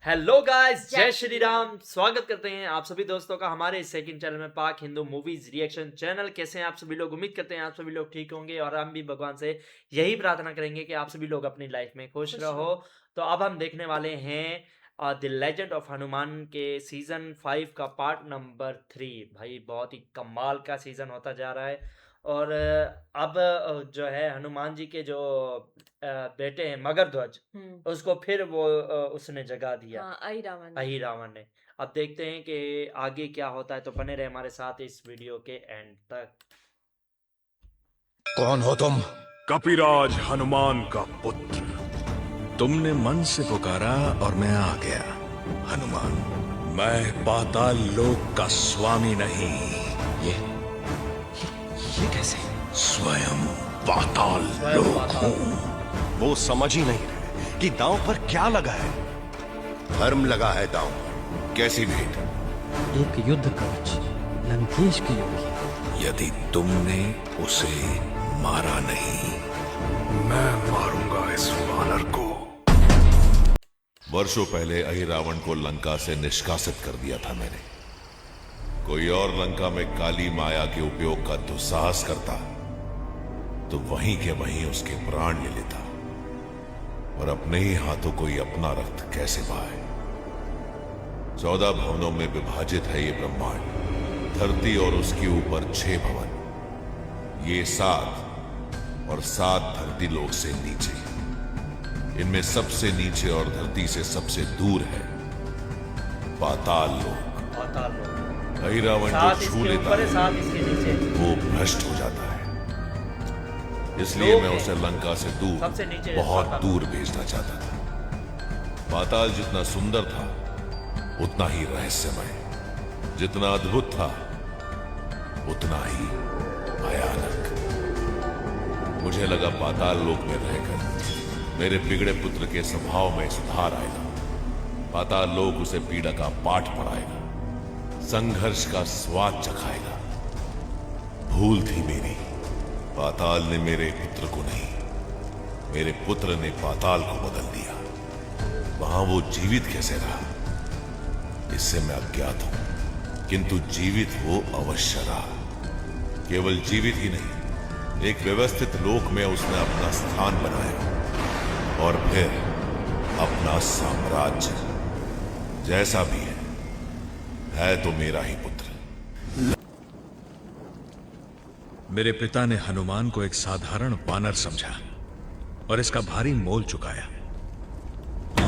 Hello guys, जय जय श्री श्री राम। स्वागत करते हैं आप सभी दोस्तों का हमारे सेकंड चैनल में, पाक हिंदू मूवीज रिएक्शन चैनल। कैसे हैं आप सभी लोग? उम्मीद करते हैं आप सभी लोग ठीक होंगे और हम भी भगवान से यही प्रार्थना करेंगे कि आप सभी लोग अपनी लाइफ में खुश खुश रहो। तो अब हम देखने वाले हैं द लेजेंड ऑफ हनुमान के सीजन 5 का पार्ट नंबर 3। भाई बहुत ही कमाल का सीजन होता जा रहा है। और अब जो है हनुमान जी के जो बेटे हैं मगरध्वज, उसको फिर वो उसने जगा दिया, हाँ, आई रावण ने। अही रावण ने। अब देखते हैं कि आगे क्या होता है, तो बने रहे हमारे साथ इस वीडियो के एंड तक। कौन हो तुम? कपिराज हनुमान का पुत्र। तुमने मन से पुकारा और मैं आ गया। हनुमान, मैं पाताल लोक का स्वामी नहीं। ये कैसे? स्वयं पाताल लोक हूँ। वो समझ ही नहीं रहे कि दांव पर क्या लगा है। धर्म लगा है दांव पर। कैसी भेंट? एक युद्ध कवच लंकेश के योग्य। यदि तुमने उसे मारा नहीं, मैं मारूंगा इस वानर को। वर्षों पहले अहि रावण को लंका से निष्कासित कर दिया था मैंने। कोई और लंका में काली माया के उपयोग का दुस्साहस करता तो वहीं के वहीं उसके प्राण ले लेता। और अपने ही हाथों कोई अपना रक्त कैसे बहाए? 14 भवनों में विभाजित है ये ब्रह्मांड। धरती और उसके ऊपर 6 भवन, ये 7 और 7 धरती लोक से नीचे। इनमें सबसे नीचे और धरती से सबसे दूर है पाताल लोक। पाताल लोक। अहि रावण सात जो छू इसके लेता ऊपर है, है सात इसके नीचे। वो भ्रष्ट हो जाता है। इसलिए लोक मैं है। उसे लंका से दूर, सबसे नीचे बहुत पाताल। दूर भेजना चाहता था। पाताल जितना सुंदर था उतना ही रहस्यमय, जितना अद्भुत था उतना ही भयानक। मुझे लगा पाताल लोक में रहकर मेरे बिगड़े पुत्र के स्वभाव में सुधार आएगा। पाताल लोक उसे पीड़ा का पाठ पढ़ाएगा, संघर्ष का स्वाद चखाएगा। भूल थी मेरी। पाताल ने मेरे पुत्र को नहीं, मेरे पुत्र ने पाताल को बदल दिया। वहां वो जीवित कैसे रहा, इससे मैं अज्ञात हूं, किंतु जीवित वो अवश्य रहा। केवल जीवित ही नहीं, एक व्यवस्थित लोक में उसने अपना स्थान बनाया और फिर अपना साम्राज्य। जैसा भी है तो मेरा ही पुत्र। मेरे पिता ने हनुमान को एक साधारण वानर समझा और इसका भारी मोल चुकाया।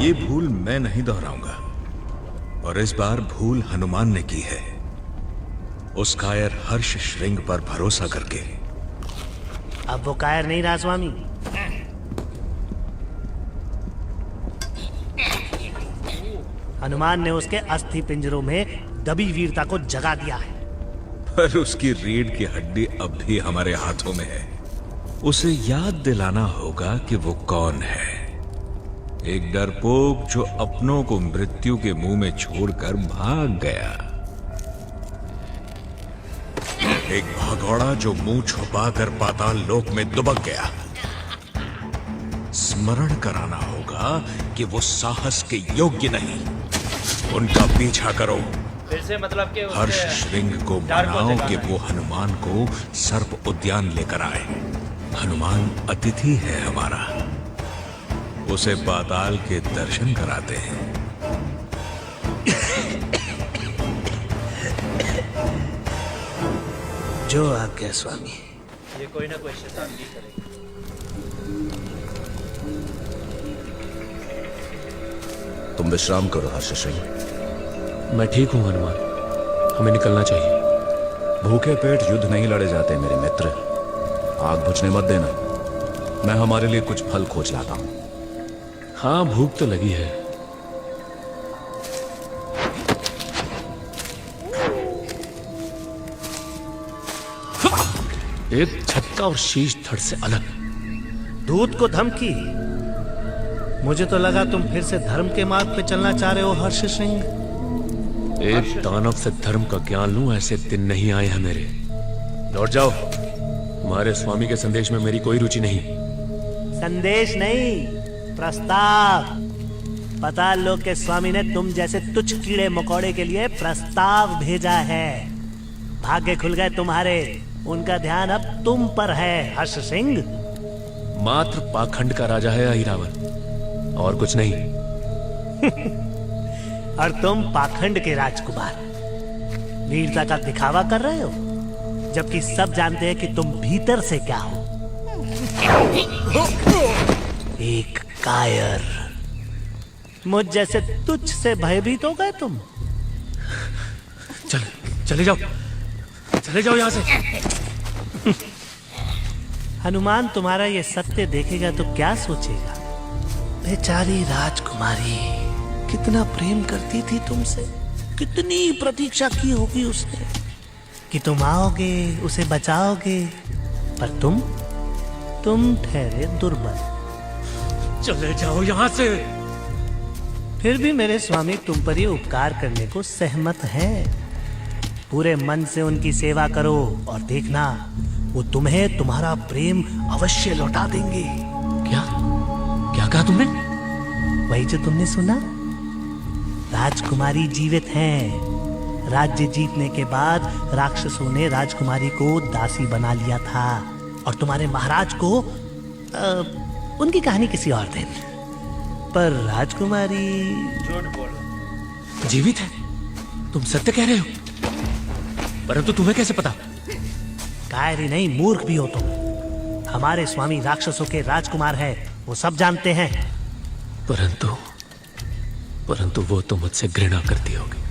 ये भूल मैं नहीं दोहराऊंगा, और इस बार भूल हनुमान ने की है, उस कायर हर्ष श्रृंग पर भरोसा करके। अब वो कायर नहीं रहा स्वामी। हनुमान ने उसके अस्थि पिंजरों में दबी वीरता को जगा दिया है। पर उसकी रीढ़ की हड्डी अब भी हमारे हाथों में है। उसे याद दिलाना होगा कि वो कौन है। एक डरपोक जो अपनों को मृत्यु के मुंह में छोड़कर भाग गया। एक भगौड़ा जो मुंह छुपाकर पाताल लोक में दुबक गया। स्मरण कराना होगा कि वो साहस के योग्य नहीं। उनका पीछा करो। फिर से मतलब कि हर्ष श्रृंग को मनाओ कि वो हनुमान को सर्प उद्यान लेकर आए। हनुमान अतिथि है हमारा, उसे पाताल के दर्शन कराते हैं। जो आज्ञा स्वामी। ये कोई ना कोई शैतानी करेगा। तुम विश्राम करो हर्ष सिंह। मैं ठीक हूँ हनुमान, हमें निकलना चाहिए। भूखे पेट युद्ध नहीं लड़े जाते मेरे मित्र। आग बुझने मत देना, मैं हमारे लिए कुछ फल खोज लाता हूं। हाँ, भूख तो लगी है। एक झटका और शीश धड़ से अलग। दूत को धमकी। मुझे तो लगा तुम फिर से धर्म के मार्ग पे चलना चाह रहे हो हर्ष सिंह। एक दानव से धर्म का ज्ञान लूं, ऐसे दिन नहीं आए हैं मेरे। लौट जाओ, हमारे स्वामी के संदेश में मेरी कोई रुचि नहीं। संदेश नहीं, प्रस्ताव। पाताल लोक के स्वामी ने तुम जैसे तुच्छ कीड़े मकोड़े के लिए प्रस्ताव भेजा है। भाग्य खुल गए तुम्हारे। उनका ध्यान अब तुम पर है हर्ष सिंह। मात्र पाखंड का राजा है अहिरावण, और कुछ नहीं। और तुम पाखंड के राजकुमार वीरता का दिखावा कर रहे हो, जबकि सब जानते हैं कि तुम भीतर से क्या हो। एक कायर। मुझ जैसे तुच्छ से भयभीत हो गए तुम। चले जाओ यहां से। हनुमान तुम्हारा ये सत्य देखेगा तो क्या सोचेगा? बेचारी राजकुमारी कितना प्रेम करती थी तुमसे, कितनी प्रतीक्षा की होगी उसने कि तुम आओगे, उसे बचाओगे, पर तुम ठहरे दुर्बल। चले जाओ यहां से। फिर भी मेरे स्वामी तुम पर ये उपकार करने को सहमत हैं। पूरे मन से उनकी सेवा करो और देखना वो तुम्हें तुम्हारा प्रेम अवश्य लौटा देंगे। क्या कहा तुमने? वही जो तुमने सुना। राजकुमारी जीवित हैं। राज्य जीतने के बाद राक्षसों ने राजकुमारी को दासी बना लिया था और तुम्हारे महाराज को उनकी कहानी किसी और दिन। पर राजकुमारी झूठ बोल। जीवित है? तुम सत्य कह रहे हो? परंतु तुम्हें कैसे पता? कायरी नहीं, मूर्ख भी हो तुम। हमारे स्वामी राक्षसों के राजकुमार हैं, वो सब जानते हैं। परंतु वो तो मुझसे घृणा करती होगी।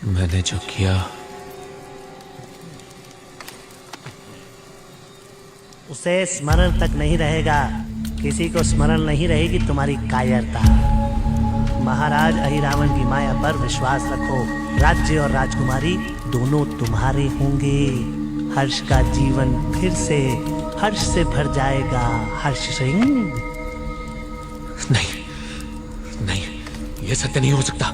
मैंने जो किया उसे स्मरण तक नहीं रहेगा। किसी को स्मरण नहीं रहेगी तुम्हारी कायरता। महाराज अहिरावण की माया पर विश्वास रखो। राज्य और राजकुमारी दोनों तुम्हारे होंगे। हर्ष का जीवन फिर से हर्ष से भर जाएगा हर्ष सिंह। नहीं, यह सत्य नहीं हो सकता।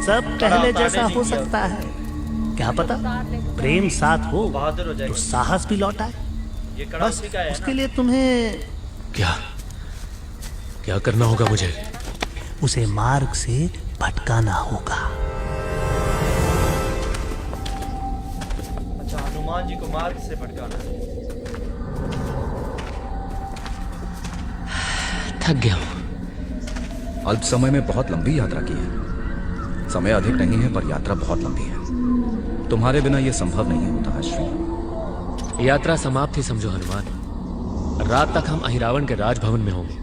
सब पहले जैसा हो सकता है। क्या पता प्रेम साथ हो बहादुर हो तो जाएगा। साहस भी लौटाए। ये कड़ा बस उसी का है उसके ना? लिए तुम्हें क्या करना होगा मुझे? उसे मार्ग से भटकाना होगा। अच्छा, हनुमान जी को मार्ग से भटकाना है। थक गया हूं। अल्प समय में बहुत लंबी यात्रा की है। समय अधिक नहीं है पर यात्रा बहुत लंबी है। तुम्हारे बिना यह संभव नहीं होता अश्विनी। यात्रा समाप्त ही समझो हनुमान। रात तक हम अहिरावण के राजभवन में होंगे,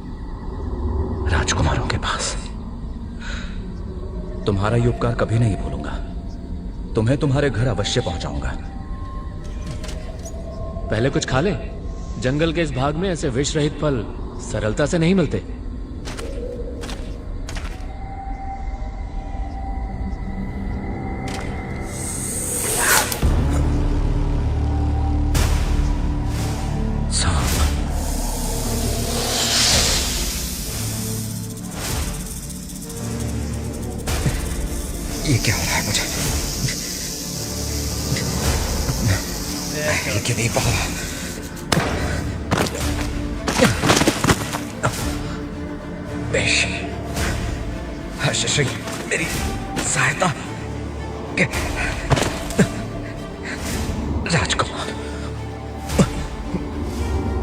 राजकुमारों के पास। तुम्हारा ये उपकार कभी नहीं भूलूंगा। तुम्हें तुम्हारे घर अवश्य पहुंचाऊंगा। पहले कुछ खा ले। जंगल के इस भाग में ऐसे विष रहित फल सरलता से नहीं मिलते। ये क्या हो रहा है मुझे? ये क्यों नहीं पा रहा? बेश, हर्ष सिंह मेरी सहायता के राजकुमार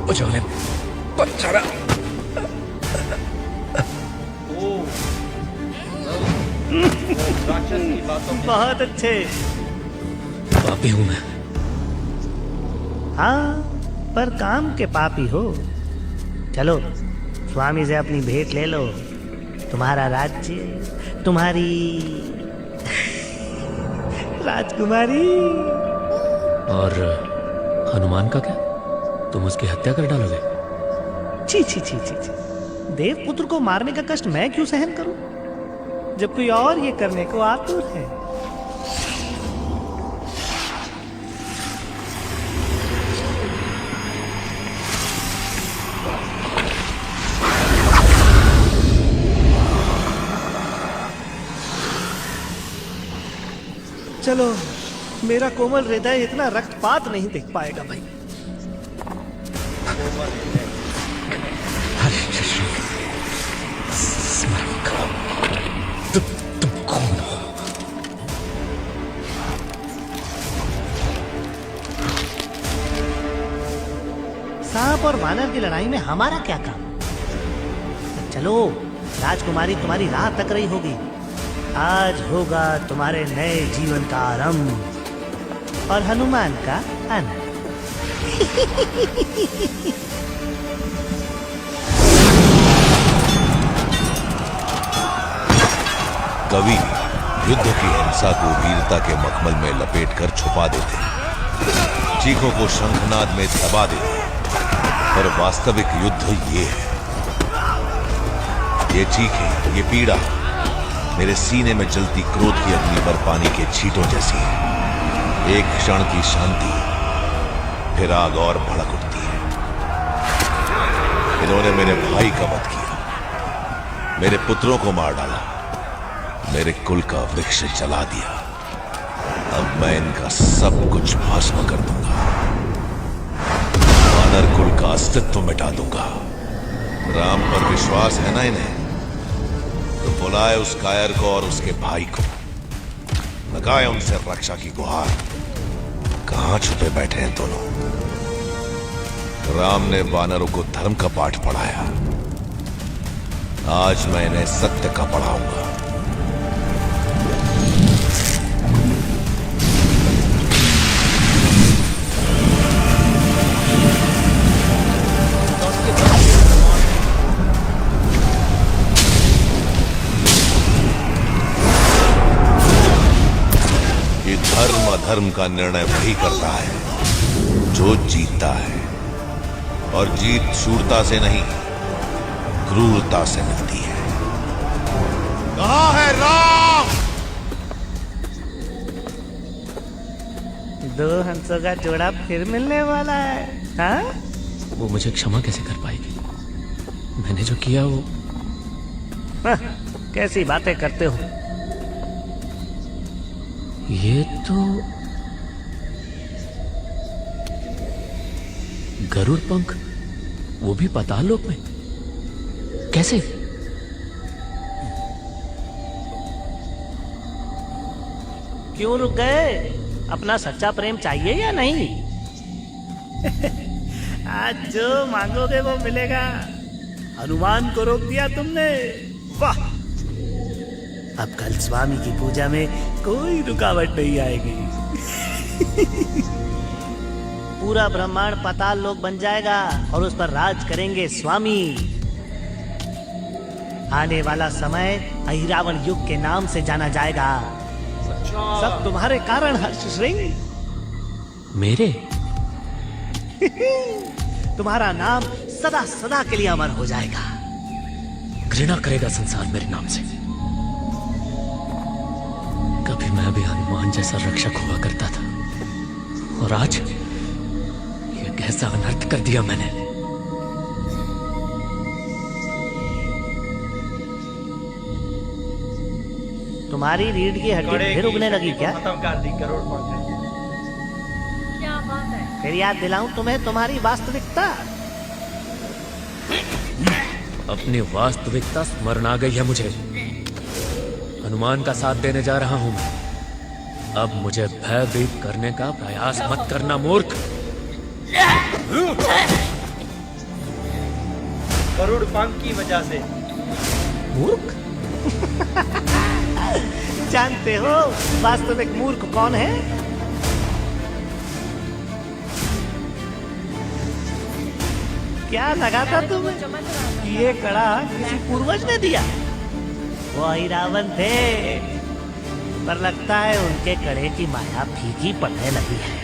मुझे उन्हें बचाना। राक्षस की बातों में बहुत अच्छे। पापी हूं मैं। हाँ, पर काम के पापी हो। चलो स्वामी से अपनी भेंट ले लो। तुम्हारा राज्य, तुम्हारी राजकुमारी। और हनुमान का क्या? तुम उसकी हत्या कर डालोगे? छी छी छी छी छी। देवपुत्र को मारने का कष्ट मैं क्यों सहन करूं, जब कोई और ये करने को आतुर है। चलो, मेरा कोमल हृदय इतना रक्तपात नहीं देख पाएगा भाई। वानर की लड़ाई में हमारा क्या काम? चलो, राजकुमारी तुम्हारी राह तक रही होगी। आज होगा तुम्हारे नए जीवन का आरंभ और हनुमान का आनंद। कवि युद्ध की हिंसा को वीरता के मखमल में लपेटकर छुपा देते, चीखों को शंखनाद में दबा देते, पर वास्तविक युद्ध ये है। ये चीखें, ये पीड़ा मेरे सीने में जलती क्रोध की अग्नि पर पानी के छींटों जैसी है। एक क्षण की शांति, फिर आग और भड़क उठती है। इन्होंने मेरे भाई का वध किया, मेरे पुत्रों को मार डाला, मेरे कुल का वृक्ष जला दिया। अब मैं इनका सब कुछ भस्म कर दूंगा, वानर कुल का अस्तित्व मिटा दूंगा। राम पर विश्वास है ना इन्हें, तो बुलाए उस कायर को और उसके भाई को, लगाए उनसे रक्षा की गुहार। कहां छुपे बैठे हैं दोनों? राम ने वानरों को धर्म का पाठ पढ़ाया, आज मैं इन्हें सत्य का पढ़ाऊंगा। ये धर्म अधर्म का निर्णय वही करता है जो जीतता है, और जीत शूरता से नहीं, क्रूरता से मिलती है। कहां है राम? दो हंसों का जोड़ा फिर मिलने वाला है, हाँ? वो मुझे क्षमा कैसे कर पाएगी? मैंने जो किया वो... हाँ, कैसी बातें करते हो? ये तो गरुड़ पंख, वो भी पाताल लोक में, कैसे? क्यों रुक गए? अपना सच्चा प्रेम चाहिए या नहीं? आज जो मांगोगे वो मिलेगा। हनुमान को रोक दिया तुमने, वाह! अब कल स्वामी की पूजा में कोई रुकावट नहीं आएगी। पूरा ब्रह्मांड पाताल लोक बन जाएगा और उस पर राज करेंगे स्वामी। आने वाला समय अहिरावण युग के नाम से जाना जाएगा। सब तुम्हारे कारण, हर्ष सिंह। मेरे? तुम्हारा नाम सदा सदा के लिए अमर हो जाएगा। घृणा करेगा संसार मेरे नाम से। कभी मैं भी हनुमान जैसा रक्षक हुआ करता था, और आज ये कैसा अनर्थ कर दिया मैंने। तुम्हारी रीढ़ की हड्डी फिर उगने लगी क्या? खत्म कर दी गरुड़ पंख। क्या बात है? फिर याद दिलाऊं तुम्हें तुम्हारी वास्तविकता। अपनी वास्तविकता स्मरण आ गई है मुझे। हनुमान का साथ देने जा रहा हूं मैं। अब मुझे भयभीत करने का प्रयास मत करना मूर्ख। गरुड़ पंख की वजह से। मूर्ख? जानते हो वास्तविक मूर्ख कौन है? क्या लगा था तुम्हें कि ये कड़ा किसी पूर्वज ने दिया? वो अहिरावण थे, पर लगता है उनके कड़े की माया फीकी पड़ने लगी है।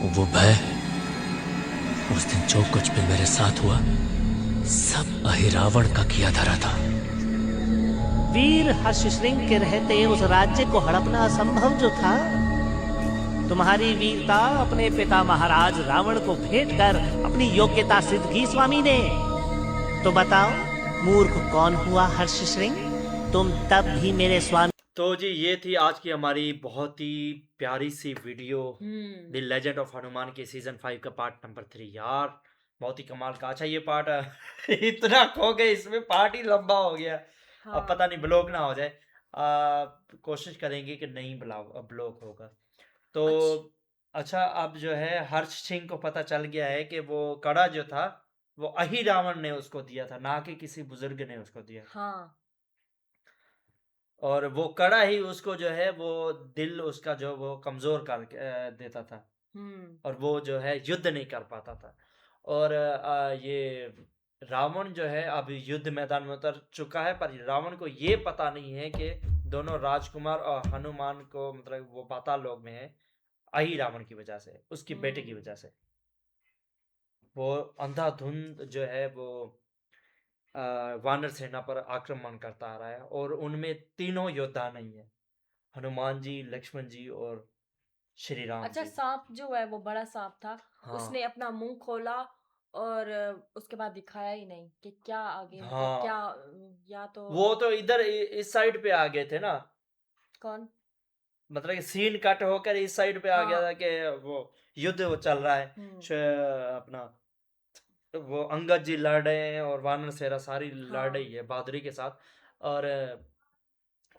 वो भय, उस दिन जो कुछ भी मेरे साथ हुआ सब अहिरावण का किया धरा था। वीर हर्षश्रृंग के रहते उस राज्य को हड़पना असंभव जो था, तुम्हारी वीरता अपने पिता महाराज रावण को भेंट कर अपनी योग्यता सिद्ध की स्वामी ने। तो बताओ मूर्ख कौन हुआ हर्षश्रृंग? तुम तब भी मेरे स्वामी। तो जी ये थी आज की हमारी बहुत ही प्यारी सी video, the legend of Hanuman के सीजन 5 का पार्ट नंबर 3। यार बहुत ही कमाल का। अच्छा ये पार्ट इतना खो गए, इसमें पार्ट ही लंबा हो गया। अब पता नहीं ब्लॉक ना हो जाए, कोशिश करेंगे कि नहीं ब्लॉक होगा। तो अच्छा, अब जो है हर्ष सिंह को पता चल गया है कि वो कड़ा जो था वो अही रावण ने उसको दिया था, ना कि किसी बुजुर्ग ने उसको दिया। हाँ। और वो कड़ा ही उसको जो है वो दिल उसका जो वो कमजोर कर देता था, और वो जो है युद्ध नहीं कर पाता था। और ये रावण जो है अभी युद्ध मैदान में उतर चुका है, पर रावण को ये पता नहीं है कि दोनों राजकुमार और हनुमान को, मतलब वो पाताल लोक में है अही रावण की वजह से, उसकी बेटे की वजह से। वो अंधाधुंध जो है वो वानर सेना पर आक्रमण करता आ रहा है, और उनमें तीनों योद्धा नहीं है, हनुमान जी, लक्ष्मण जी और श्री राम अच्छा, जी। सांप जो है वो बड़ा सांप था, हाँ उसने अपना मुंह खोला और उसके बाद दिखाया ही नहीं कि क्या आगे, मतलब हाँ, क्या, या तो वो तो इधर इस साइड पे आ गए थे ना, कौन। मतलब कि सीन कट होकर इस साइड पे आ गया था हाँ। कि वो युद्ध वो चल रहा है। अपना वो अंगद जी लड़ रहे हैं और वानर सेना सारी लड़ रही हाँ। है बहादुरी के साथ, और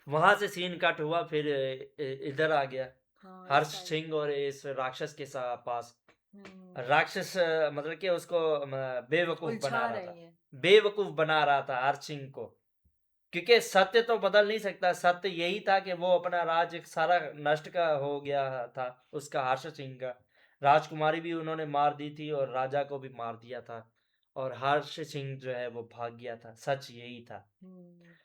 वहां से सीन कट हुआ, फिर इधर आ गया हाँ, इस हर्ष साइड। सिंह और इस राक्षस के पास। हम्म। राक्षस मतलब कि उसको बेवकूफ बना उलझा रहा था, रही है। बेवकूफ बना रहा था हर्ष सिंह को, क्योंकि सत्य तो बदल नहीं सकता। सत्य यही था कि वो अपना राज सारा नष्ट का हो गया था, उसका हर्ष सिंह का। राजकुमारी भी उन्होंने मार दी थी और राजा को भी मार दिया था, और हर्ष सिंह जो है वो भाग गया था, सच यही था। हम्म।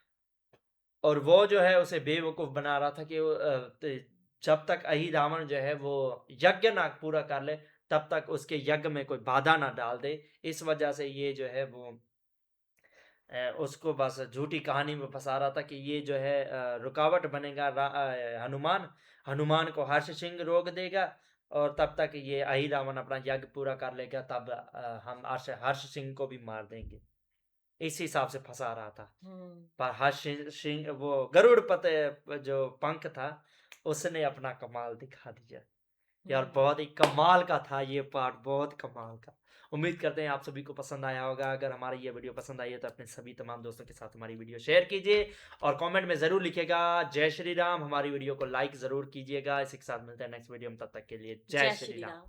और वो जो है उसे बेवकूफ बना रहा था कि जब तक अही रावण जो है वो यज्ञ ना पूरा कर ले, तब तक उसके यज्ञ में कोई बाधा ना डाल दे। इस वजह से ये जो है वो उसको बस झूठी कहानी में फंसा रहा था कि ये जो है रुकावट बनेगा, हनुमान, हनुमान को हर्ष सिंह रोक देगा, और तब तक ये अही रावण अपना यज्ञ पूरा कर लेगा, तब हम हर्ष हर्ष सिंह को भी मार देंगे। इस हिसाब से फंसा रहा था। पर हर्ष सिंह, वो गरुड़ पते जो पंख था, उसने अपना कमाल दिखा दिया। यार बहुत ही कमाल का था ये पार्ट, बहुत कमाल का। उम्मीद करते हैं आप सभी को पसंद आया होगा। अगर हमारी ये वीडियो पसंद आई है तो अपने सभी तमाम दोस्तों के साथ हमारी वीडियो शेयर कीजिए, और कमेंट में ज़रूर लिखिएगा जय श्री राम। हमारी वीडियो को लाइक ज़रूर कीजिएगा। इसी के साथ मिलते हैं नेक्स्ट वीडियो में, तब तक के लिए जय जय श्री श्री राम। राम।